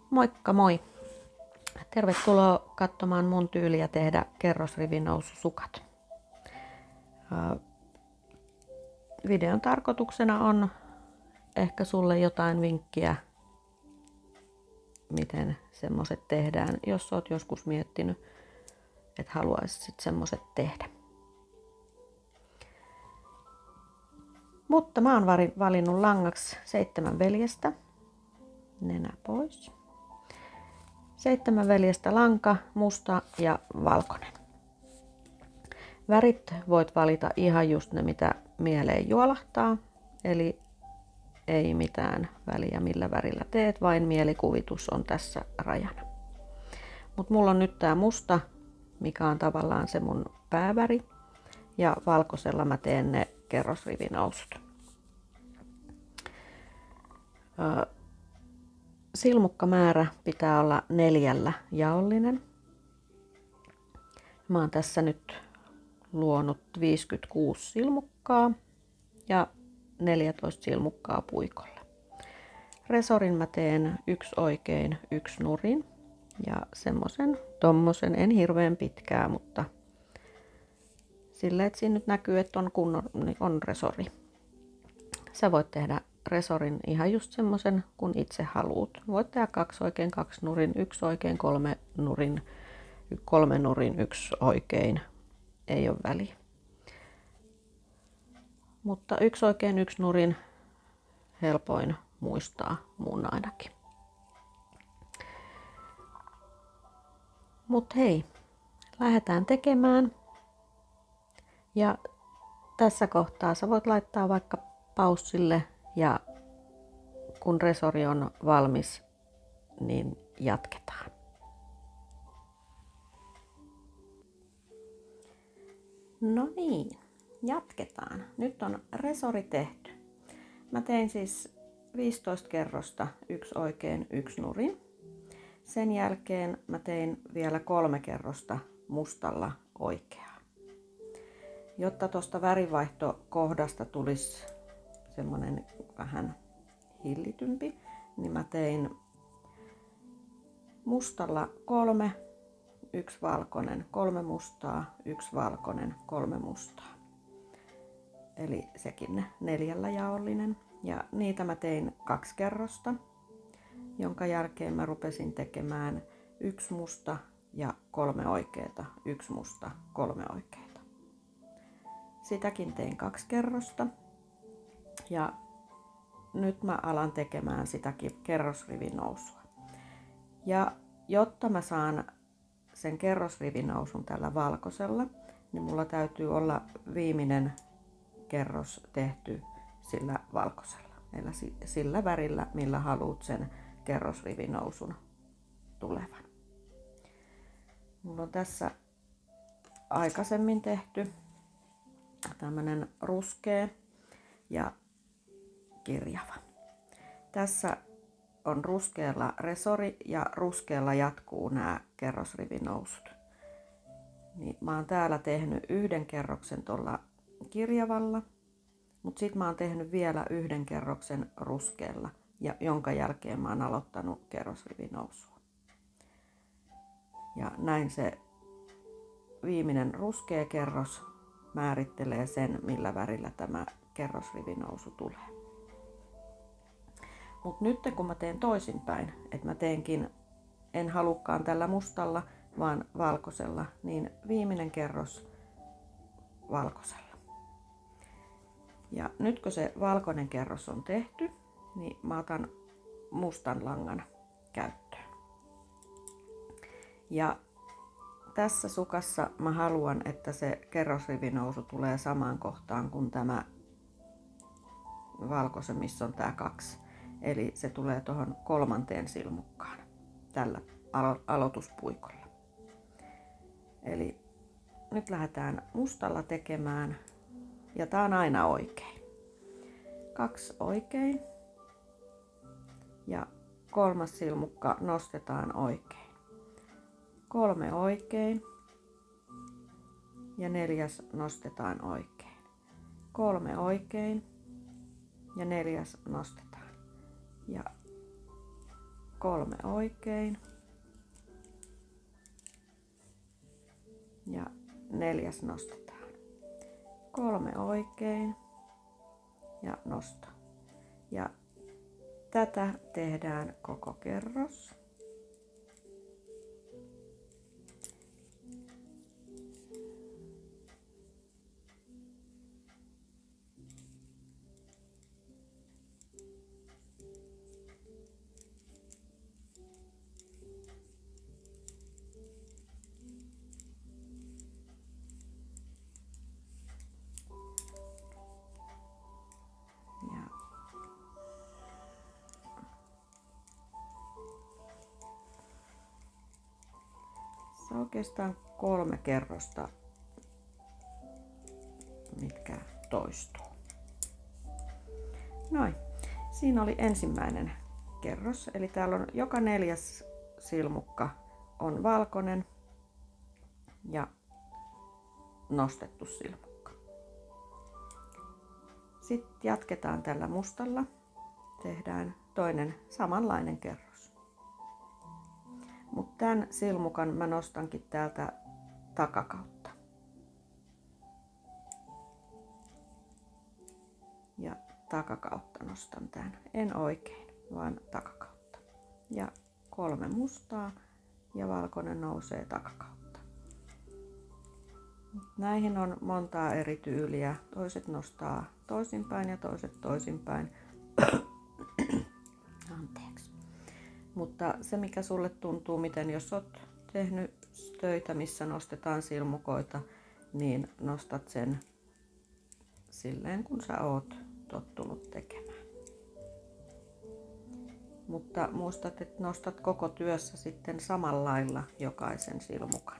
Moikka moi! Tervetuloa katsomaan mun tyyliä tehdä kerrosrivinoususukat. Videon tarkoituksena on ehkä sulle jotain vinkkiä, miten semmoset tehdään, jos oot joskus miettinyt, että haluaisit semmoset tehdä. Mutta mä oon valinnut langaksi 7 veljestä. Nenä pois. 7 veljestä lanka, musta ja valkoinen. Värit voit valita ihan just ne, mitä mieleen juolahtaa. Eli ei mitään väliä millä värillä teet, vain mielikuvitus on tässä rajana. Mut mulla on nyt tää musta, mikä on tavallaan se mun pääväri. Ja valkoisella mä teen ne kerrosrivinousut. Silmukkamäärä pitää olla 4 jaollinen. Mä oon tässä nyt luonut 56 silmukkaa ja 14 silmukkaa puikolla. Resorin mä teen 1 oikein, 1 nurin ja tommosen, en hirveän pitkää, mutta sillä että siinä nyt näkyy, että on resori. Sä voit tehdä resorin ihan just semmosen kun itse haluut. Voit tehdä 2 oikein, 2 nurin, 1 oikein, 3 nurin, 3 nurin, 1 oikein. Ei ole väliä. Mutta 1 oikein, 1 nurin helpoin muistaa mun ainakin. Mut hei, lähdetään tekemään. Ja tässä kohtaa sä voit laittaa vaikka paussille ja kun resori on valmis, niin jatketaan. No niin, jatketaan. Nyt on resori tehty. Mä tein siis 15 kerrosta 1 oikein, 1 nurin. Sen jälkeen mä tein vielä 3 kerrosta mustalla oikeaa. Jotta tuosta värivaihtokohdasta tulisi semmonen vähän hillitympi, niin mä tein mustalla 3, 1 valkoinen, 3 mustaa, 1 valkoinen, 3 mustaa. Eli sekin 4 jaollinen. Ja niitä mä tein 2 kerrosta, jonka jälkeen mä rupesin tekemään 1 musta ja 3 oikeeta, 1 musta, 3 oikeeta. Sitäkin tein 2 kerrosta. Ja nyt mä alan tekemään sitäkin kerrosrivinousua. Ja jotta mä saan sen kerrosrivinousun tällä valkoisella, niin mulla täytyy olla viimeinen kerros tehty sillä valkoisella. Eli sillä värillä, millä haluat sen kerrosrivinousun tulevan. Mulla on tässä aikaisemmin tehty tämmönen ruskea ja kirjava. Tässä on ruskealla resori ja ruskealla jatkuu nämä kerrosrivinousut. Niin mä oon täällä tehnyt 1 kerroksen tuolla kirjavalla, mutta sit mä oon tehnyt vielä 1 kerroksen ruskealla, ja jonka jälkeen mä oon aloittanut kerrosrivinousua. Ja näin se viimeinen ruskea kerros määrittelee sen, millä värillä tämä kerrosrivinousu tulee. Mutta nyt kun mä teen toisinpäin, että mä en halukkaan tällä mustalla, vaan valkoisella, niin viimeinen kerros valkoisella. Ja nyt kun se valkoinen kerros on tehty, niin mä otan mustan langan käyttöön. Ja tässä sukassa mä haluan, että se kerrosrivinousu tulee samaan kohtaan kuin tämä valkoisen, missä on tää 2. Eli se tulee tuohon 3. silmukkaan tällä aloituspuikolla. Eli nyt lähdetään mustalla tekemään. Ja tää on aina oikein. 2 oikein. Ja 3. silmukka nostetaan oikein. 3 oikein. Ja 4. nostetaan oikein. 3 oikein. Ja 4. nostetaan. Ja 3 oikein. Ja 4. nostetaan. 3 oikein ja nosto. Ja tätä tehdään koko kerros. Se on oikeastaan 3 kerrosta, mitkä toistuu. Noin. Siinä oli ensimmäinen kerros. Eli täällä on joka 4. silmukka on valkoinen ja nostettu silmukka. Sitten jatketaan tällä mustalla. Tehdään toinen samanlainen kerros. Mutta tämän silmukan mä nostankin täältä takakautta. Ja takakautta nostan tämän. En oikein, vaan takakautta. Ja 3 mustaa ja valkoinen nousee takakautta. Näihin on montaa eri tyyliä. Toiset nostaa toisinpäin ja toiset toisinpäin. Anteeksi. Mutta se mikä sulle tuntuu, miten jos olet tehnyt töitä, missä nostetaan silmukoita, niin nostat sen silleen kun sä oot tottunut tekemään. Mutta muistat, että nostat koko työssä sitten samalla lailla jokaisen silmukan.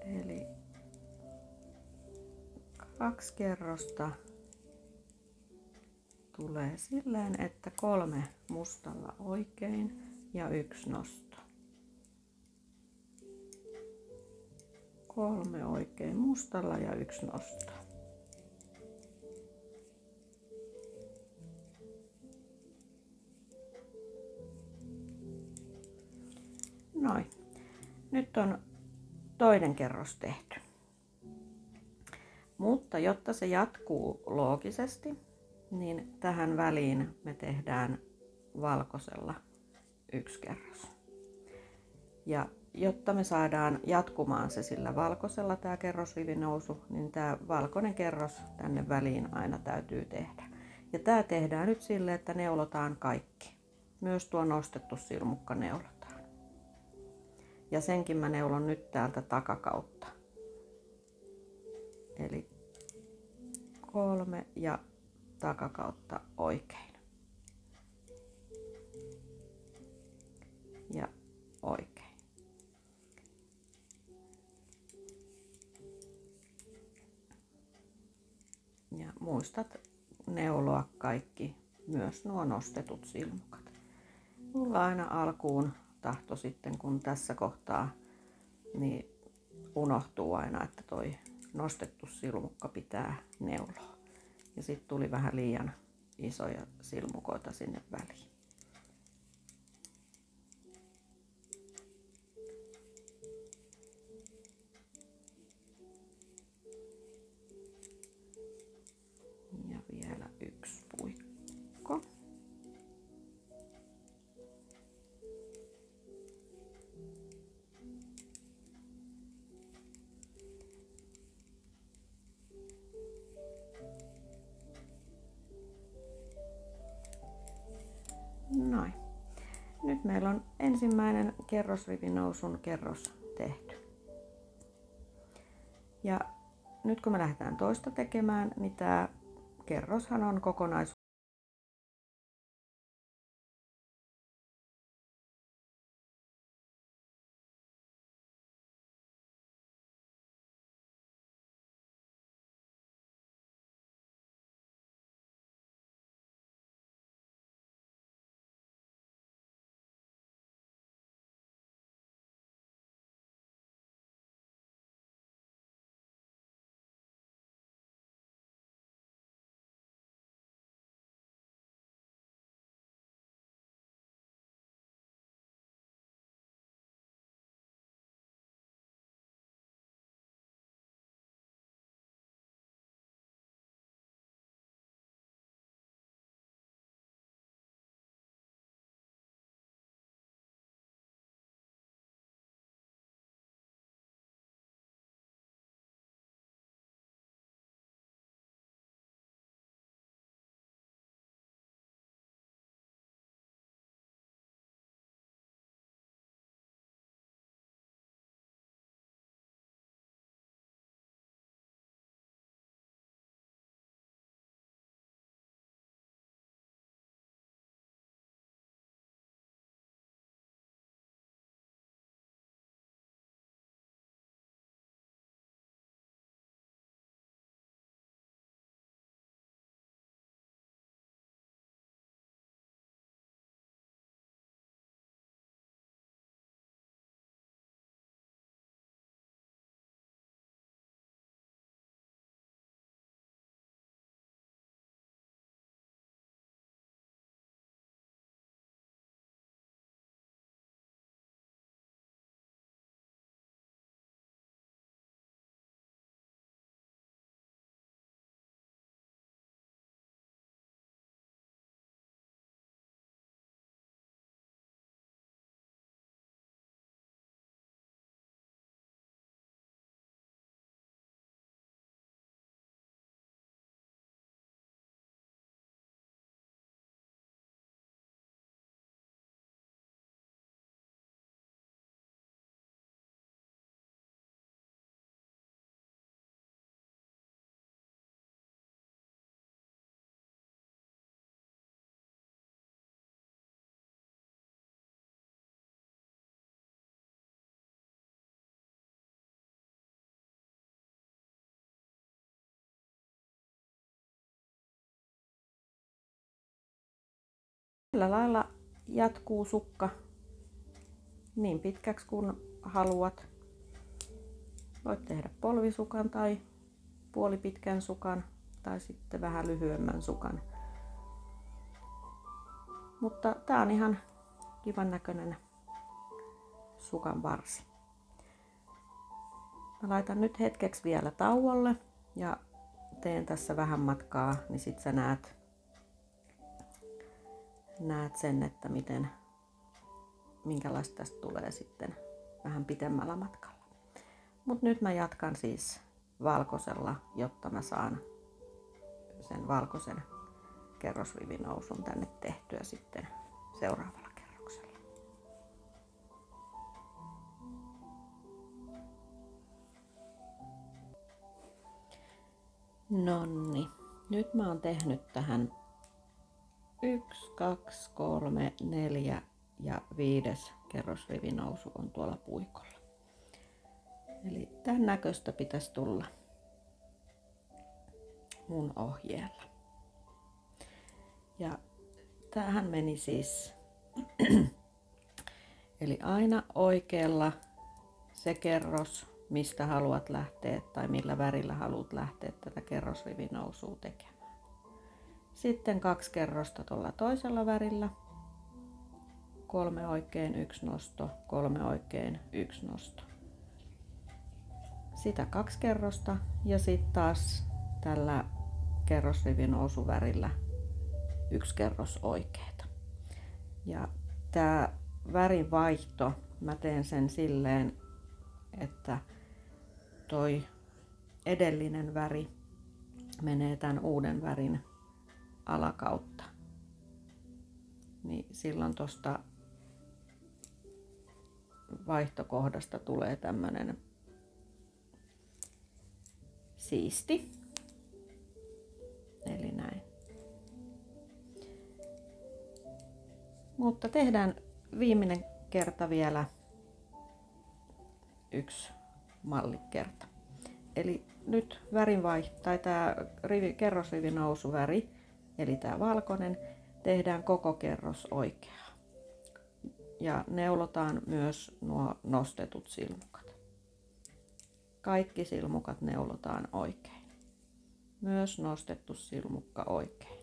Eli 2 kerrosta tulee silleen, että 3 mustalla oikein ja 1 nosto. 3 oikein mustalla ja 1 nosto. Noin. Nyt on toinen kerros tehty. Mutta jotta se jatkuu loogisesti, niin tähän väliin me tehdään valkoisella 1 kerros. Ja jotta me saadaan jatkumaan se sillä valkoisella tämä kerrosrivinousu, niin tämä valkoinen kerros tänne väliin aina täytyy tehdä. Ja tämä tehdään nyt silleen, että neulotaan kaikki. Myös tuo nostettu silmukka neulotaan. Ja senkin mä neulon nyt täältä takakautta. Eli 3 ja takakautta oikein. Ja oikein. Ja muistat neuloa kaikki, myös nuo nostetut silmukat. Mulla aina alkuun tahto sitten, kun tässä kohtaa, niin unohtuu aina, että toi nostettu silmukka pitää neuloa. Ja sitten tuli vähän liian isoja silmukoita sinne väliin. Ja vielä 1 puikko. Noin. Nyt meillä on ensimmäinen kerrosrivinousun kerros tehty. Ja nyt kun me lähdetään toista tekemään, niin tämä kerroshan on kokonaisuudessaan tällä lailla jatkuu sukka niin pitkäksi kuin haluat. Voit tehdä polvisukan tai puolipitkän sukan tai sitten vähän lyhyemmän sukan. Mutta tää on ihan kivan näköinen sukan varsi. Mä laitan nyt hetkeksi vielä tauolle ja teen tässä vähän matkaa, niin sit sä näet sen, että minkälaista tästä tulee sitten vähän pitemmällä matkalla. Mut nyt mä jatkan siis valkoisella, jotta mä saan sen valkoisen kerrosrivinousun tänne tehtyä sitten seuraavalla kerroksella. Nonni, nyt mä oon tehnyt tähän 1, 2, 3, 4 ja 5. kerrosrivinousu on tuolla puikolla. Eli tämän näköistä pitäisi tulla mun ohjeella. Ja tämähän meni siis, eli aina oikealla se kerros, mistä haluat lähteä tai millä värillä haluat lähteä tätä kerrosrivinousua tekemään. Sitten 2 kerrosta tuolla toisella värillä. 3 oikein, 1 nosto, 3 oikein, 1 nosto. Sitä 2 kerrosta ja sitten taas tällä kerrosrivinousuvärillä 1 kerros oikeeta. Ja tää värin vaihto, mä teen sen silleen, että toi edellinen väri menee tämän uuden värin alakautta. Niin silloin tosta vaihtokohdasta tulee tämmönen siisti. Eli näin. Mutta tehdään viimeinen kerta vielä 1 mallikerta. Eli nyt tai tämä kerrosrivinousuväri, eli tämä valkoinen, tehdään koko kerros oikeaa. Ja neulotaan myös nuo nostetut silmukat. Kaikki silmukat neulotaan oikein. Myös nostettu silmukka oikein.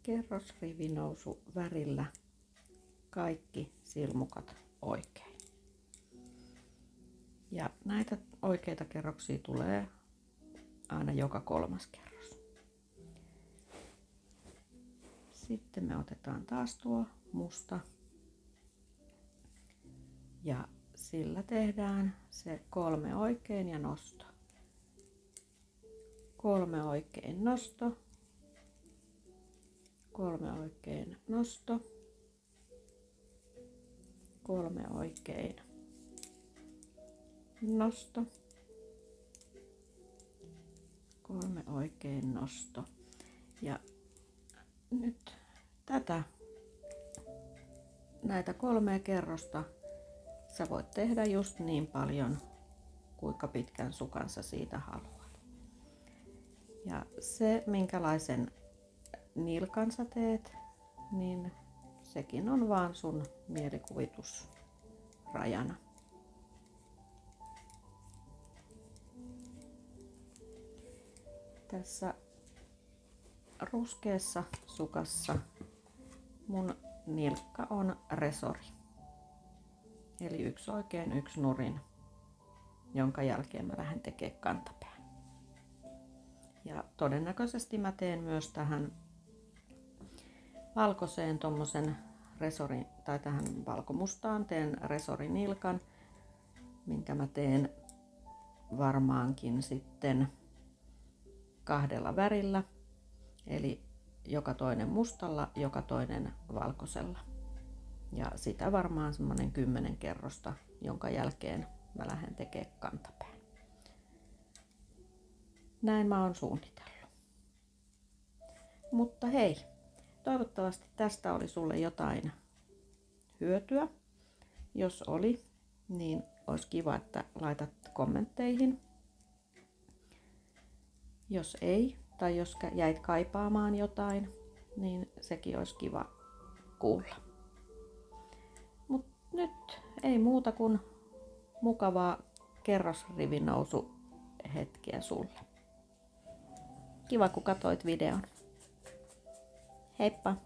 Kerrosrivinousu värillä kaikki silmukat oikein. Ja näitä oikeita kerroksia tulee aina joka 3. kerros. Sitten me otetaan taas tuo musta ja sillä tehdään se 3 oikein ja nosto. 3 oikein nosto. 3 oikein nosto, 3 oikein nosto, 3 oikein nosto. Ja nyt näitä 3 kerrosta sä voit tehdä just niin paljon, kuinka pitkän sukan sä siitä haluat. Ja se, minkälaisen nilkan sä teet, niin sekin on vaan sun mielikuvitusrajana. Tässä ruskeassa sukassa mun nilkka on resori. Eli 1 oikein 1 nurin, jonka jälkeen mä lähden tekemään kantapään. Ja todennäköisesti mä teen myös tähän valkoiseen tommosen resorin, tai tähän valkomustaan teen resorinilkan, minkä mä teen varmaankin sitten 2 värillä, eli joka toinen mustalla, joka toinen valkoisella. Ja sitä varmaan semmonen 10 kerrosta, jonka jälkeen mä lähden tekemään kantapään. Näin mä oon suunnitellut. Mutta hei, toivottavasti tästä oli sulle jotain hyötyä. Jos oli, niin olisi kiva, että laitat kommentteihin. Jos ei, tai jos jäit kaipaamaan jotain, niin sekin olisi kiva kuulla. Mut nyt ei muuta kuin mukavaa kerrosrivinousu hetkeä sulle. Kiva kun katsoit videon. Heippa!